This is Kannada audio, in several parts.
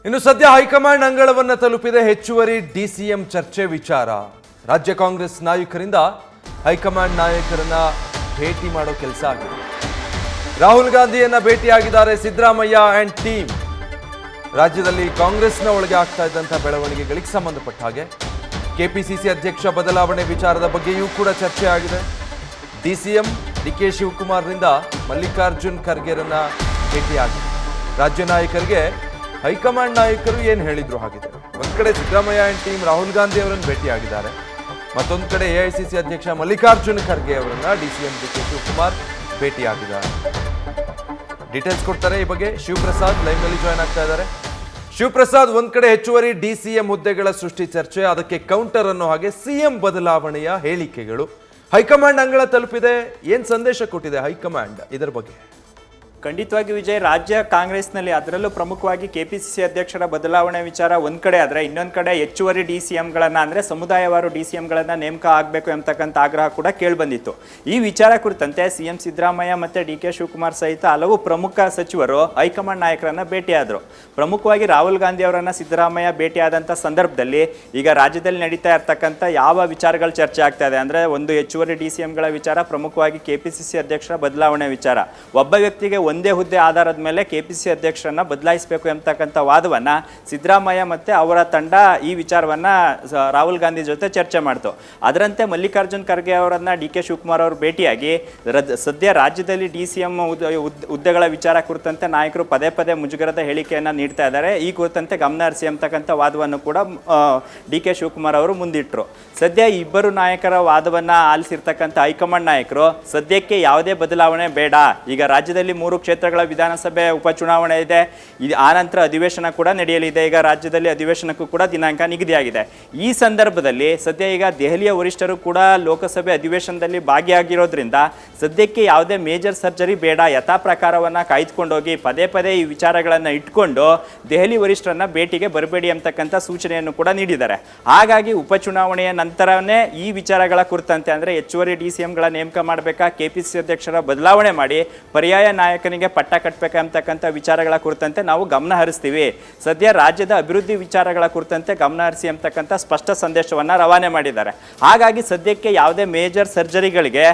ಇನ್ನು ಸದ್ಯ ಹೈಕಮಾಂಡ್ ಅಂಗಳವನ್ನು ತಲುಪಿದೆ ಹೆಚ್ಚುವರಿ ಡಿಸಿಎಂ ಚರ್ಚೆ ವಿಚಾರ. ರಾಜ್ಯ ಕಾಂಗ್ರೆಸ್ ನಾಯಕರಿಂದ ಹೈಕಮಾಂಡ್ ನಾಯಕರನ್ನ ಭೇಟಿ ಮಾಡೋ ಕೆಲಸ ಆಗಿದೆ. ರಾಹುಲ್ ಗಾಂಧಿಯನ್ನ ಭೇಟಿಯಾಗಿದ್ದಾರೆ ಸಿದ್ದರಾಮಯ್ಯ ಅಂಡ್ ಟೀಮ್. ರಾಜ್ಯದಲ್ಲಿ ಕಾಂಗ್ರೆಸ್ನ ಒಳಗೆ ಆಗ್ತಾ ಇದ್ದಂತಹ ಬೆಳವಣಿಗೆಗಳಿಗೆ ಸಂಬಂಧಪಟ್ಟ ಹಾಗೆ ಕೆಪಿಸಿಸಿ ಅಧ್ಯಕ್ಷ ಬದಲಾವಣೆ ವಿಚಾರದ ಬಗ್ಗೆಯೂ ಕೂಡ ಚರ್ಚೆ ಆಗಿದೆ. ಡಿಸಿಎಂ ಡಿಕೆ ಶಿವಕುಮಾರ್ರಿಂದ ಮಲ್ಲಿಕಾರ್ಜುನ್ ಖರ್ಗೆರನ್ನ ಭೇಟಿಯಾಗಿದೆ. ರಾಜ್ಯ ನಾಯಕರಿಗೆ ಹೈಕಮಾಂಡ್ ನಾಯಕರು ಏನು ಹೇಳಿದ್ರು ಹಾಗಿದೆ. ಒಂದ್ ಕಡೆ ಸಿದ್ದರಾಮಯ್ಯ ಅಂಡ್ ಟೀಮ್ ರಾಹುಲ್ ಗಾಂಧಿ ಅವರನ್ನು ಭೇಟಿಯಾಗಿದ್ದಾರೆ, ಮತ್ತೊಂದು ಕಡೆ ಎಐಸಿಸಿ ಅಧ್ಯಕ್ಷ ಮಲ್ಲಿಕಾರ್ಜುನ್ ಖರ್ಗೆ ಅವರನ್ನ ಡಿಸಿಎಂ ಡಿಕೆ ಶಿವಕುಮಾರ್ ಭೇಟಿಯಾಗಿದ್ದಾರೆ. ಡೀಟೇಲ್ಸ್ ಕೊಡ್ತಾರೆ ಈ ಬಗ್ಗೆ ಶಿವಪ್ರಸಾದ್ ಲೈವ್ ನಲ್ಲಿ ಜಾಯ್ನ್ ಆಗ್ತಾ ಇದ್ದಾರೆ. ಶಿವಪ್ರಸಾದ್, ಒಂದ್ ಕಡೆ ಹೆಚ್ಚುವರಿ ಡಿಸಿಎಂ ಹುದ್ದೆಗಳ ಸೃಷ್ಟಿ ಚರ್ಚೆ, ಅದಕ್ಕೆ ಕೌಂಟರ್ ಅನ್ನೋ ಹಾಗೆ ಸಿಎಂ ಬದಲಾವಣೆಯ ಹೇಳಿಕೆಗಳು. ಹೈಕಮಾಂಡ್ ಅಂಗಳ ತಲುಪಿದೆ, ಏನ್ ಸಂದೇಶ ಕೊಟ್ಟಿದೆ ಹೈಕಮಾಂಡ್ ಇದರ ಬಗ್ಗೆ? ಖಂಡಿತವಾಗಿ ವಿಜಯ್, ರಾಜ್ಯ ಕಾಂಗ್ರೆಸ್ನಲ್ಲಿ ಅದರಲ್ಲೂ ಪ್ರಮುಖವಾಗಿ ಕೆಪಿಸಿಸಿ ಅಧ್ಯಕ್ಷರ ಬದಲಾವಣೆ ವಿಚಾರ ಒಂದ್ ಕಡೆ ಆದರೆ, ಇನ್ನೊಂದು ಕಡೆ ಹೆಚ್ಚುವರಿ ಡಿಸಿಎಂಗಳನ್ನ ಅಂದರೆ ಸಮುದಾಯವಾರು ಡಿಸಿಎಂಗಳನ್ನ ನೇಮಕ ಆಗಬೇಕು ಎಂಬತಕ್ಕಂಥ ಆಗ್ರಹ ಕೂಡ ಕೇಳಿಬಂದಿತ್ತು. ಈ ವಿಚಾರ ಕುರಿತಂತೆ ಸಿಎಂ ಸಿದ್ದರಾಮಯ್ಯ ಮತ್ತು ಡಿಕೆ ಶಿವಕುಮಾರ್ ಸಹಿತ ಹಲವು ಪ್ರಮುಖ ಸಚಿವರು ಹೈಕಮಾಂಡ್ ನಾಯಕರನ್ನ ಭೇಟಿಯಾದರು. ಪ್ರಮುಖವಾಗಿ ರಾಹುಲ್ ಗಾಂಧಿ ಅವರನ್ನ ಸಿದ್ದರಾಮಯ್ಯ ಭೇಟಿಯಾದಂಥ ಸಂದರ್ಭದಲ್ಲಿ ಈಗ ರಾಜ್ಯದಲ್ಲಿ ನಡೀತಾ ಇರ್ತಕ್ಕಂಥ ಯಾವ ವಿಚಾರಗಳು ಚರ್ಚೆ ಆಗ್ತಾ ಇದೆ ಅಂದರೆ, ಒಂದು ಹೆಚ್ಚುವರಿ ಡಿಸಿಎಂಗಳ ವಿಚಾರ, ಪ್ರಮುಖವಾಗಿ ಕೆಪಿಸಿಸಿ ಅಧ್ಯಕ್ಷರ ಬದಲಾವಣೆ ವಿಚಾರ. ಒಬ್ಬ ವ್ಯಕ್ತಿಗೆ ಒಂದೇ ಹುದ್ದೆ ಆಧಾರದ ಮೇಲೆ ಕೆಪಿಸಿಸಿ ಅಧ್ಯಕ್ಷರನ್ನ ಬದಲಾಯಿಸಬೇಕು ಎಂಬತಕ್ಕಂಥ ವಾದವನ್ನ ಸಿದ್ದರಾಮಯ್ಯ ಮತ್ತೆ ಅವರ ತಂಡ ಈ ವಿಚಾರವನ್ನ ರಾಹುಲ್ ಗಾಂಧಿ ಜೊತೆ ಚರ್ಚೆ ಮಾಡ್ತು. ಅದರಂತೆ ಮಲ್ಲಿಕಾರ್ಜುನ್ ಖರ್ಗೆ ಅವರನ್ನ ಡಿಕೆ ಶಿವಕುಮಾರ್ ಅವರು ಭೇಟಿಯಾಗಿ ಸದ್ಯ ರಾಜ್ಯದಲ್ಲಿ ಡಿಸಿಎಂ ಹುದ್ದೆಗಳ ವಿಚಾರ ಕುರಿತಂತೆ ನಾಯಕರು ಪದೇ ಪದೇ ಮುಜುಗರದ ಹೇಳಿಕೆಯನ್ನ ನೀಡ್ತಾ ಇದ್ದಾರೆ. ಈ ಕುರಿತಂತೆ ಗಮನ ಹರಿಸಿ ಎಂಬತಕ್ಕಂಥ ವಾದವನ್ನು ಕೂಡ ಡಿಕೆ ಶಿವಕುಮಾರ್ ಅವರು ಮುಂದಿಟ್ಟರು. ಸದ್ಯ ಇಬ್ಬರು ನಾಯಕರ ವಾದವನ್ನ ಆಲಿಸಿರ್ತಕ್ಕಂಥ ಹೈಕಮಾಂಡ್ ನಾಯಕರು ಸದ್ಯಕ್ಕೆ ಯಾವುದೇ ಬದಲಾವಣೆ ಬೇಡ, ಈಗ ರಾಜ್ಯದಲ್ಲಿ 3 ಕ್ಷೇತ್ರಗಳ ವಿಧಾನಸಭೆ ಉಪಚುನಾವಣೆ ಇದೆ, ಆ ನಂತರ ಅಧಿವೇಶನ ಕೂಡ ನಡೆಯಲಿದೆ. ಈಗ ರಾಜ್ಯದಲ್ಲಿ ಅಧಿವೇಶನಕ್ಕೂ ಕೂಡ ದಿನಾಂಕ ನಿಗದಿಯಾಗಿದೆ. ಈ ಸಂದರ್ಭದಲ್ಲಿ ಸದ್ಯ ಈಗ ದೆಹಲಿಯ ವರಿಷ್ಠರು ಕೂಡ ಲೋಕಸಭೆ ಅಧಿವೇಶನದಲ್ಲಿ ಭಾಗಿಯಾಗಿರೋದ್ರಿಂದ ಸದ್ಯಕ್ಕೆ ಯಾವುದೇ ಮೇಜರ್ ಸರ್ಜರಿ ಬೇಡ, ಯಥಾ ಪ್ರಕಾರವನ್ನು ಕಾಯ್ದುಕೊಂಡೋಗಿ ಪದೇ ಪದೇ ಈ ವಿಚಾರಗಳನ್ನು ಇಟ್ಕೊಂಡು ದೆಹಲಿ ವರಿಷ್ಠರನ್ನ ಭೇಟಿಗೆ ಬರಬೇಡಿ ಅಂತಕ್ಕಂಥ ಸೂಚನೆಯನ್ನು ಕೂಡ ನೀಡಿದ್ದಾರೆ. ಹಾಗಾಗಿ ಉಪಚುನಾವಣೆಯ ನಂತರನೇ ಈ ವಿಚಾರಗಳ ಕುರಿತಂತೆ ಅಂದರೆ ಹೆಚ್ಚುವರಿ ಡಿಸಿಎಂಗಳ ನೇಮಕ ಮಾಡಬೇಕಾ, ಕೆಪಿಸಿಸಿ ಅಧ್ಯಕ್ಷರ ಬದಲಾವಣೆ ಮಾಡಿ ಪರ್ಯಾಯ ನಾಯಕನಿಗೆ ಪಟ್ಟ ಕಟ್ಟಬೇಕಂತಕ್ಕಂಥ ವಿಚಾರಗಳ ಕುರಿತಂತೆ ನಾವು ಗಮನ ಹರಿಸ್ತೀವಿ. ಸದ್ಯ ರಾಜ್ಯದ ಅಭಿವೃದ್ಧಿ ವಿಚಾರಗಳ ಕುರಿತಂತೆ ಗಮನ ಹರಿಸಿ ಅಂತಕ್ಕಂಥ ಸ್ಪಷ್ಟ ಸಂದೇಶವನ್ನು ರವಾನೆ ಮಾಡಿದ್ದಾರೆ. ಹಾಗಾಗಿ ಸದ್ಯಕ್ಕೆ ಯಾವುದೇ ಮೇಜರ್ ಸರ್ಜರಿಗಳಿಗೆ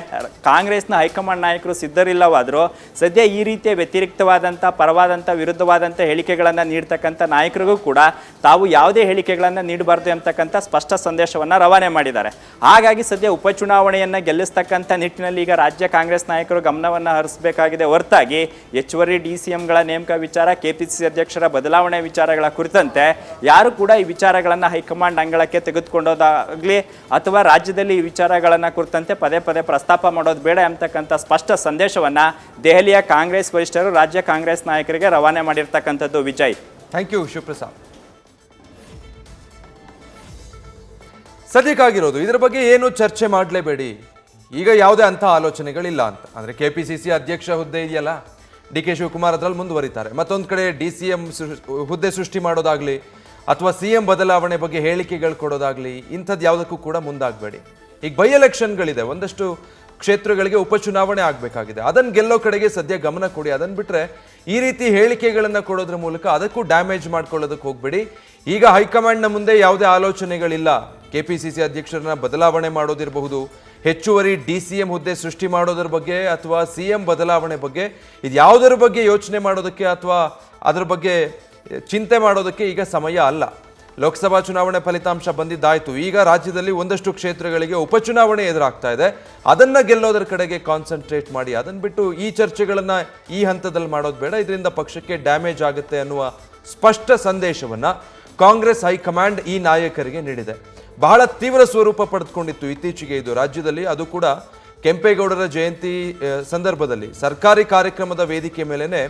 ಕಾಂಗ್ರೆಸ್ನ ಹೈಕಮಾಂಡ್ ನಾಯಕರು ಸಿದ್ಧರಿಲ್ಲವಾದರೂ ಸದ್ಯ ಈ ರೀತಿಯ ವ್ಯತಿರಿಕ್ತವಾದಂಥ ಪರವಾದಂಥ ವಿರುದ್ಧವಾದಂಥ ಹೇಳಿಕೆಗಳನ್ನು ನೀಡ್ತಕ್ಕಂಥ ನಾಯಕರಿಗೂ ಕೂಡ ತಾವು ಯಾವುದೇ ಹೇಳಿಕೆಗಳನ್ನು ನೀಡಬಾರ್ದು ಅಂತಕ್ಕಂಥ ಸ್ಪಷ್ಟ ಸಂದೇಶವನ್ನು ರವಾನೆ ಮಾಡಿದ್ದಾರೆ. ಹಾಗಾಗಿ ಸದ್ಯ ಉಪಚುನಾವಣೆಯನ್ನು ಗೆಲ್ಲಿಸ್ತಕ್ಕಂಥ ನಿಟ್ಟಿನಲ್ಲಿ ಈಗ ರಾಜ್ಯ ಕಾಂಗ್ರೆಸ್ ನಾಯಕರು ಗಮನವನ್ನು ಹರಿಸಬೇಕಾಗಿದೆ ಹೊರತಾಗಿ ಹೆಚ್ಚುವರಿ ಡಿಸಿಎಂಗಳ ನೇಮಕ ವಿಚಾರ, ಕೆಪಿಸಿಸಿ ಅಧ್ಯಕ್ಷರ ಬದಲಾವಣೆ ವಿಚಾರಗಳ ಕುರಿತಂತೆ ಯಾರು ಕೂಡ ಈ ವಿಚಾರಗಳನ್ನು ಹೈಕಮಾಂಡ್ ಅಂಗಳಕ್ಕೆ ತೆಗೆದುಕೊಂಡೋದಾಗಲಿ ಅಥವಾ ರಾಜ್ಯದಲ್ಲಿ ಈ ವಿಚಾರಗಳನ್ನು ಕುರಿತಂತೆ ಪದೇ ಪದೇ ಪ್ರಸ್ತಾಪ ಮಾಡೋದು ಬೇಡ ಎಂಬತಕ್ಕಂಥ ಸ್ಪಷ್ಟ ಸಂದೇಶವನ್ನು ದೆಹಲಿಯ ಕಾಂಗ್ರೆಸ್ ವರಿಷ್ಠರು ರಾಜ್ಯ ಕಾಂಗ್ರೆಸ್ ನಾಯಕರಿಗೆ ರವಾನೆ ಮಾಡಿರ್ತಕ್ಕಂಥದ್ದು. Vijay, thank you Shivaprasad. ಸದ್ಯಕ್ಕಾಗಿರೋದು ಇದರ ಬಗ್ಗೆ ಏನು ಚರ್ಚೆ ಮಾಡಲೇಬೇಡಿ, ಈಗ ಯಾವುದೇ ಅಂಥ ಆಲೋಚನೆಗಳಿಲ್ಲ ಅಂತ. ಅಂದರೆ ಕೆಪಿಸಿಸಿ ಅಧ್ಯಕ್ಷ ಹುದ್ದೆ ಇದೆಯಲ್ಲ, ಡಿ ಕೆ ಶಿವಕುಮಾರ್ ಅದರಲ್ಲಿ ಮುಂದುವರಿತಾರೆ. ಮತ್ತೊಂದು ಕಡೆ ಡಿಸಿಎಂ ಹುದ್ದೆ ಸೃಷ್ಟಿ ಮಾಡೋದಾಗಲಿ ಅಥವಾ ಸಿಎಂ ಬದಲಾವಣೆ ಬಗ್ಗೆ ಹೇಳಿಕೆಗಳು ಕೊಡೋದಾಗಲಿ ಇಂಥದ್ದು ಯಾವುದಕ್ಕೂ ಕೂಡ ಮುಂದಾಗಬೇಡಿ. ಈಗ ಬೈ ಎಲೆಕ್ಷನ್ಗಳಿದೆ, ಒಂದಷ್ಟು ಕ್ಷೇತ್ರಗಳಿಗೆ ಉಪಚುನಾವಣೆ ಆಗಬೇಕಾಗಿದೆ, ಅದನ್ನು ಗೆಲ್ಲೋ ಕಡೆಗೆ ಸದ್ಯ ಗಮನ ಕೊಡಿ. ಅದನ್ನು ಬಿಟ್ಟರೆ ಈ ರೀತಿ ಹೇಳಿಕೆಗಳನ್ನು ಕೊಡೋದ್ರ ಮೂಲಕ ಅದಕ್ಕೂ ಡ್ಯಾಮೇಜ್ ಮಾಡ್ಕೊಳ್ಳೋದಕ್ಕೆ ಹೋಗಬೇಡಿ. ಈಗ ಹೈಕಮಾಂಡ್ನ ಮುಂದೆ ಯಾವುದೇ ಆಲೋಚನೆಗಳಿಲ್ಲ. ಕೆಪಿಸಿಸಿ ಅಧ್ಯಕ್ಷರನ್ನ ಬದಲಾವಣೆ ಮಾಡೋದಿರಬಹುದು, ಹೆಚ್ಚುವರಿ ಡಿಸಿಎಂ ಹುದ್ದೆ ಸೃಷ್ಟಿ ಮಾಡೋದ್ರ ಬಗ್ಗೆ ಅಥವಾ ಸಿಎಂ ಬದಲಾವಣೆ ಬಗ್ಗೆ, ಇದು ಯಾವುದರ ಬಗ್ಗೆ ಯೋಚನೆ ಮಾಡೋದಕ್ಕೆ ಅಥವಾ ಅದರ ಬಗ್ಗೆ ಚಿಂತೆ ಮಾಡೋದಕ್ಕೆ ಈಗ ಸಮಯ ಅಲ್ಲ. ಲೋಕಸಭಾ ಚುನಾವಣೆ ಫಲಿತಾಂಶ ಬಂದಿದ್ದಾಯಿತು. ಈಗ ರಾಜ್ಯದಲ್ಲಿ ಒಂದಷ್ಟು ಕ್ಷೇತ್ರಗಳಿಗೆ ಉಪಚುನಾವಣೆ ಎದುರಾಗ್ತಾ ಇದೆ, ಅದನ್ನು ಗೆಲ್ಲೋದ್ರ ಕಡೆಗೆ ಕಾನ್ಸಂಟ್ರೇಟ್ ಮಾಡಿ. ಅದನ್ನು ಬಿಟ್ಟು ಈ ಚರ್ಚೆಗಳನ್ನು ಈ ಹಂತದಲ್ಲಿ ಮಾಡೋದು ಬೇಡ, ಇದರಿಂದ ಪಕ್ಷಕ್ಕೆ ಡ್ಯಾಮೇಜ್ ಆಗುತ್ತೆ ಅನ್ನುವ ಸ್ಪಷ್ಟ ಸಂದೇಶವನ್ನು ಕಾಂಗ್ರೆಸ್ ಹೈಕಮಾಂಡ್ ಈ ನಾಯಕರಿಗೆ ನೀಡಿದೆ. ಬಹಳ ತೀವ್ರ ಸ್ವರೂಪ ಪಡೆದುಕೊಂಡಿತ್ತು ಇತ್ತೀಚೆಗೆ ಇದು ರಾಜ್ಯದಲ್ಲಿ. ಅದು ಕೂಡ ಕೆಂಪೇಗೌಡರ ಜಯಂತಿ ಸಂದರ್ಭದಲ್ಲಿ ಸರ್ಕಾರಿ ಕಾರ್ಯಕ್ರಮದ ವೇದಿಕೆ ಮೇಲೆನೆ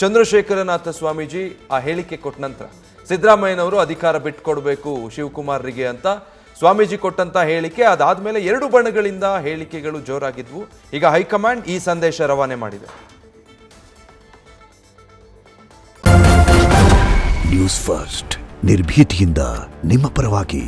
ಚಂದ್ರಶೇಖರನಾಥ ಸ್ವಾಮೀಜಿ ಆ ಹೇಳಿಕೆ ಕೊಟ್ಟ ನಂತರ ಸಿದ್ದರಾಮಯ್ಯನವರು ಅಧಿಕಾರ ಬಿಟ್ಕೊಡ್ಬೇಕು ಶಿವಕುಮಾರ್ರಿಗೆ ಅಂತ ಸ್ವಾಮೀಜಿ ಕೊಟ್ಟಂತ ಹೇಳಿಕೆ, ಅದಾದ್ಮೇಲೆ 2 ಬಣಗಳಿಂದ ಹೇಳಿಕೆಗಳು ಜೋರಾಗಿದ್ವು. ಈಗ ಹೈಕಮಾಂಡ್ ಈ ಸಂದೇಶ ರವಾನೆ ಮಾಡಿದೆ. ನ್ಯೂಸ್ ಫಸ್ಟ್, ನಿರ್ಭೀತಿಯಿಂದ ನಿಮ್ಮ ಪರವಾಗಿ.